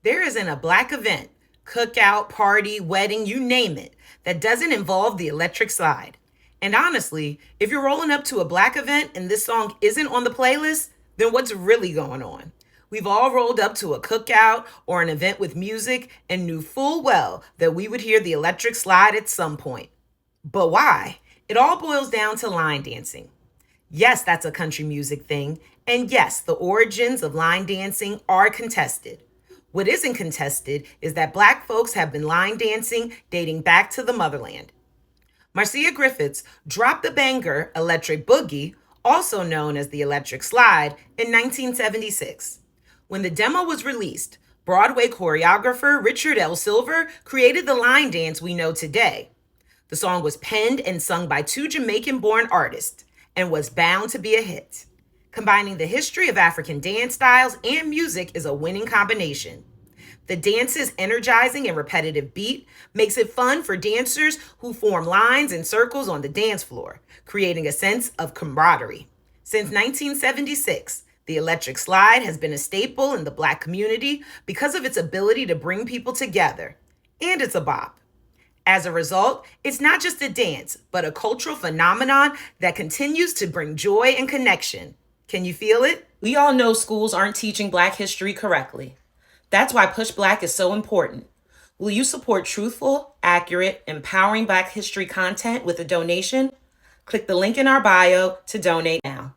There isn't a Black event, cookout, party, wedding, you name it, that doesn't involve the electric slide. And honestly, if you're rolling up to a Black event and this song isn't on the playlist, then what's really going on? We've all rolled up to a cookout or an event with music and knew full well that we would hear the electric slide at some point. But why? It all boils down to line dancing. Yes, that's a country music thing. And yes, the origins of line dancing are contested. What isn't contested is that Black folks have been line dancing dating back to the motherland. Marcia Griffiths dropped the banger Electric Boogie, also known as the Electric Slide, in 1976. When the demo was released, Broadway choreographer Richard L. Silver created the line dance we know today. The song was penned and sung by two Jamaican-born artists and was bound to be a hit. Combining the history of African dance styles and music is a winning combination. The dance's energizing and repetitive beat makes it fun for dancers who form lines and circles on the dance floor, creating a sense of camaraderie. Since 1976, the electric slide has been a staple in the Black community because of its ability to bring people together, and it's a bop. As a result, it's not just a dance, but a cultural phenomenon that continues to bring joy and connection. Can you feel it? We all know schools aren't teaching Black history correctly. That's why PushBlack is so important. Will you support truthful, accurate, empowering Black history content with a donation? Click the link in our bio to donate now.